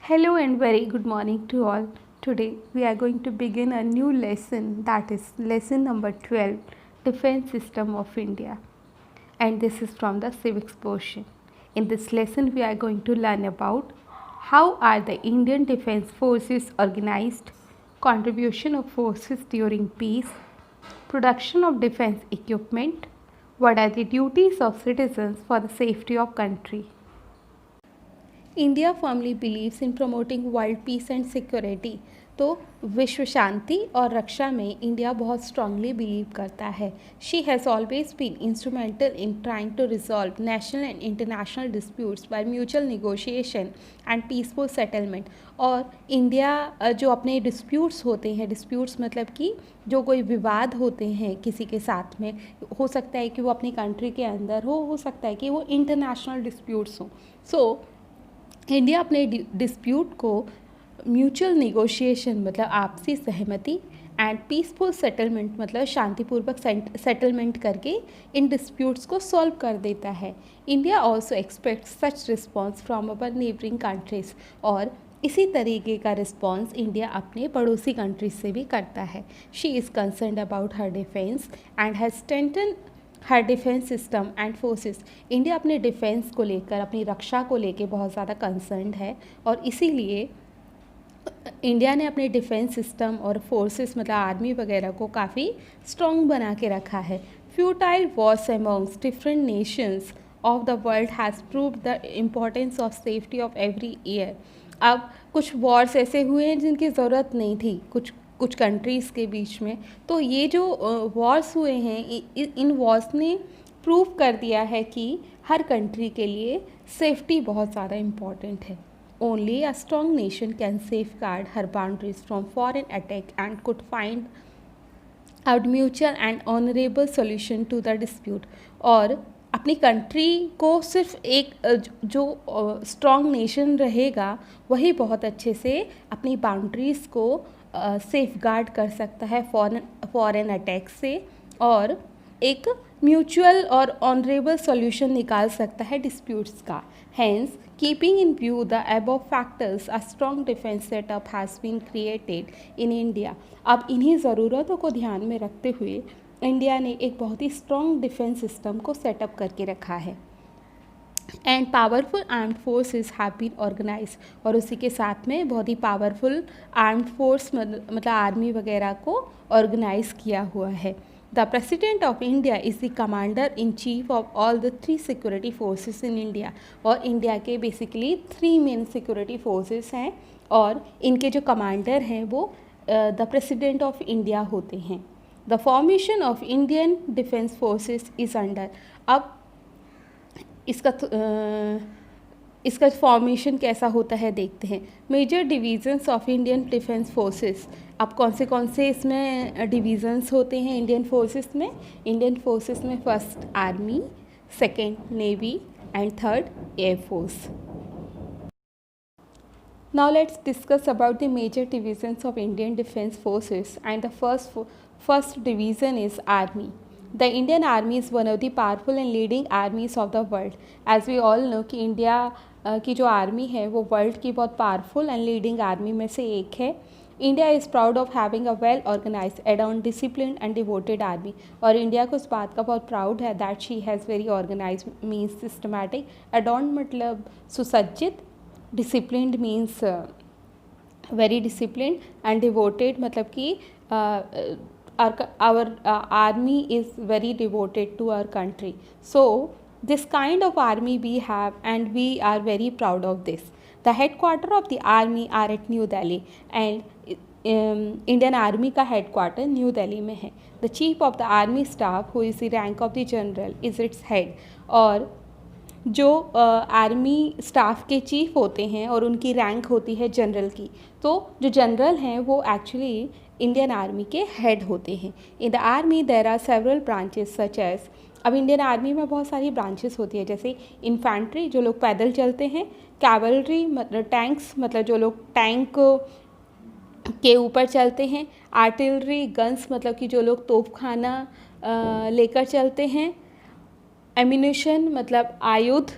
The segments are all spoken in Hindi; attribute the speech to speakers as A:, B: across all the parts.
A: Hello and very good morning to all. Today we are going to begin a new lesson, that is lesson number 12, Defense System of India, and this is from the civics portion. In this lesson we are going to learn about how are the Indian Defense Forces organized, contribution of forces during peace, production of defense equipment, what are the duties of citizens for the safety of country. India firmly believes in promoting world peace and security. तो विश्व शांति और रक्षा में इंडिया बहुत स्ट्रांगली बिलीव करता है। She has always been instrumental in trying to resolve national and international disputes by mutual negotiation and peaceful settlement. और इंडिया जो अपने डिस्प्यूट्स होते हैं, डिस्प्यूट्स मतलब कि जो कोई विवाद होते हैं किसी के साथ में, हो सकता है कि वो अपनी कंट्री के अंदर हो सकता है कि वो इंटरनेशनल डिस्प्यूट्स हों। सो इंडिया अपने डिस्प्यूट को म्यूचुअल निगोशिएशन मतलब आपसी सहमति एंड पीसफुल सेटलमेंट मतलब शांतिपूर्वक सेटलमेंट करके इन डिस्प्यूट्स को सॉल्व कर देता है। India also expect such response from our neighbouring countries, और इसी तरीके का रिस्पॉन्स इंडिया अपने पड़ोसी कंट्रीज से भी करता है। She is concerned about her defence and has strengthen her defence system and forces. India अपने डिफेंस को लेकर, अपनी रक्षा को लेकर बहुत ज़्यादा कंसर्न्ड है, और इसीलिए इंडिया ने अपने डिफेंस सिस्टम और फोर्सेस मतलब आर्मी वगैरह को काफ़ी स्ट्रॉन्ग बना के रखा है। Futile Wars amongst different Nations of the world has proved the importance of safety of every year. अब कुछ वॉर्स ऐसे हुए हैं जिनकी ज़रूरत नहीं थी कुछ कंट्रीज़ के बीच में, तो ये जो वॉर्स हुए हैं इन वॉर्स ने प्रूव कर दिया है कि हर कंट्री के लिए सेफ्टी बहुत ज़्यादा इम्पॉर्टेंट है। Only a strong nation can safeguard her boundaries from foreign attack and could find out mutual and honourable solution to the dispute. और अपनी कंट्री को सिर्फ एक जो स्ट्रॉन्ग नेशन रहेगा वही बहुत अच्छे से अपनी बाउंड्रीज़ को सेफ गार्ड कर सकता है फॉरेन अटैक से, और एक म्यूचुअल और ऑनरेबल सॉल्यूशन निकाल सकता है डिस्प्यूट्स का। Hence keeping in view the above factors a strong defence setup has been created in India. अब इन्हीं ज़रूरतों को ध्यान में रखते हुए इंडिया ने एक बहुत ही स्ट्रॉन्ग डिफेंस सिस्टम को सेटअप करके रखा है। And powerful armed forces have been organise, और उसी के साथ में बहुत ही पावरफुल आर्म्ड फोर्स मतलब आर्मी वगैरह को ऑर्गेनाइज किया हुआ है। The president of India is the commander in chief of all the 3 security forces in India. और इंडिया के बेसिकली 3 मेन सिक्योरिटी फोर्सेस हैं, और इनके जो कमांडर हैं वो द प्रेसिडेंट ऑफ इंडिया होते हैं। The formation of Indian defence forces is under. अब इसका फॉर्मेशन कैसा होता है देखते हैं। Major divisions of Indian defence forces. अब कौन से इसमें डिवीज़न्स होते हैं इंडियन फोर्सेस में? इंडियन फोर्सेस में first army, second navy and third air force. Now let's discuss about the major divisions of Indian Defence Forces, and the first division is Army. The Indian Army is one of the powerful and leading armies of the world. As we all know कि इंडिया की जो आर्मी है वो वर्ल्ड की बहुत पावरफुल एंड लीडिंग आर्मी में से एक है। India is proud of having a well organised adorn discipline and devoted army. और इंडिया को इस बात का बहुत प्राउड है that she has very organise means systematic, adorn मतलब सुसज्जित, disciplined means very discipline, and devoted मतलब कि our army is very devoted to our country. So this kind of army we have and we are very proud of this. The headquarter of the army are at New Delhi, and Indian army का headquarter न्यू दिल्ली में है. The chief of the army staff who is the rank of the general is its head. और जो आर्मी स्टाफ के चीफ होते हैं और उनकी रैंक होती है जनरल की, तो जो जनरल हैं वो एक्चुअली इंडियन आर्मी के हेड होते हैं। In the army there are several branches such as. अब इंडियन आर्मी में बहुत सारी ब्रांचेस होती है, जैसे इन्फेंट्री जो लोग पैदल चलते हैं, कैवलरी मतलब टैंक्स मतलब जो लोग टैंक के ऊपर चलते हैं, आर्टिलरी गन्स मतलब कि जो लोग तोपखाना लेकर चलते हैं, एम्यूनेशन मतलब आयुध,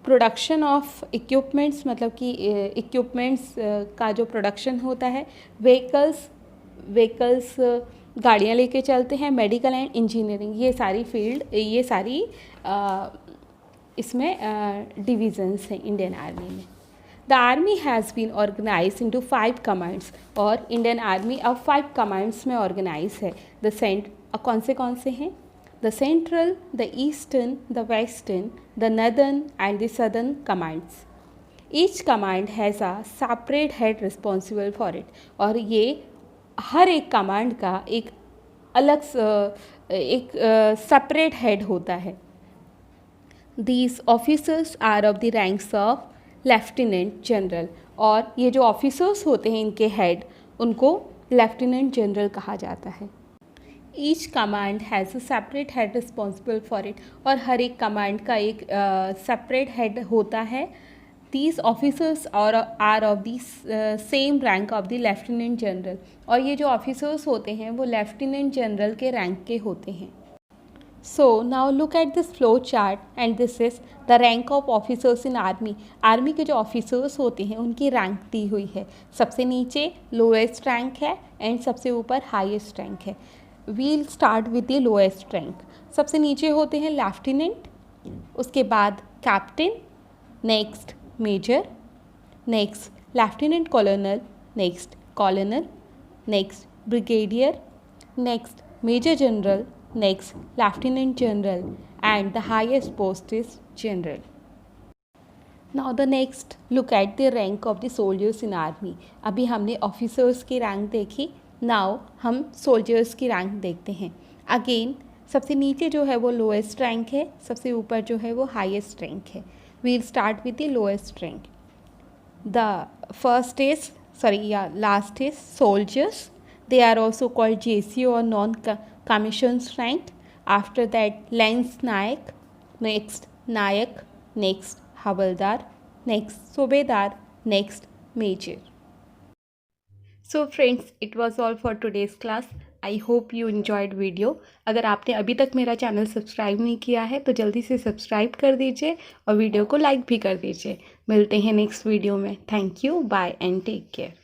A: प्रोडक्शन ऑफ इक्विपमेंट्स, मतलब कि इक्विपमेंट्स का जो प्रोडक्शन होता है, व्हीकल्स गाड़ियाँ लेके चलते हैं, मेडिकल एंड इंजीनियरिंग, ये सारी फील्ड, ये सारी इसमें डिविजन्स हैं इंडियन आर्मी में। The army has been organise into 5 commands, और इंडियन आर्मी अब 5 कमांड्स में ऑर्गेनाइज है। कौन से हैं? The central, the eastern, the western, the northern and the southern commands. Each command has a separate head responsible for it, और ये हर एक कमांड का एक अलग एक सेपरेट हेड होता है। These officers are of the ranks of lieutenant general, और ये जो ऑफिसर्स होते हैं इनके हेड, उनको लेफ्टिनेंट जनरल कहा जाता है। Each command has a separate head responsible for it, और हर एक कमांड का एक सेपरेट हेड होता है। These officers are of the same rank of the lieutenant general, और ये जो ऑफिसर्स होते हैं वो लेफ्टिनेंट जनरल के रैंक के होते हैं। So now look at this flow chart, and this is the rank of officers in army. Army के जो ऑफिसर्स होते हैं उनकी रैंक दी हुई है। सबसे नीचे लोएस्ट रैंक है एंड सबसे ऊपर हाईएस्ट रैंक है। We'll start with the lowest rank. सबसे नीचे होते हैं लेफ्टिनेंट, उसके बाद captain, next major, next lieutenant colonel, next colonel, next brigadier, next major general, next lieutenant general, and the highest post is general. Now the next look at the rank of the soldiers in army. अभी हमने ऑफिसर्स की रैंक देखी, नाउ हम सोल्जर्स की रैंक देखते हैं। अगेन सबसे नीचे जो है वो लोएस्ट रैंक है, सबसे ऊपर जो है वो हाईएस्ट रैंक है। We'll start with the lowest rank. The first is last is soldiers. They are also called JCO or non-commissioned rank. After that, Lance Nayak, next Nayak, next Havaldar, next Subedar, next Major. So friends, it was all for today's class. I hope you enjoyed video. अगर आपने अभी तक मेरा चैनल सब्सक्राइब नहीं किया है तो जल्दी से सब्सक्राइब कर दीजिए और वीडियो को लाइक भी कर दीजिए। मिलते हैं नेक्स्ट वीडियो में। Thank you, bye and take care.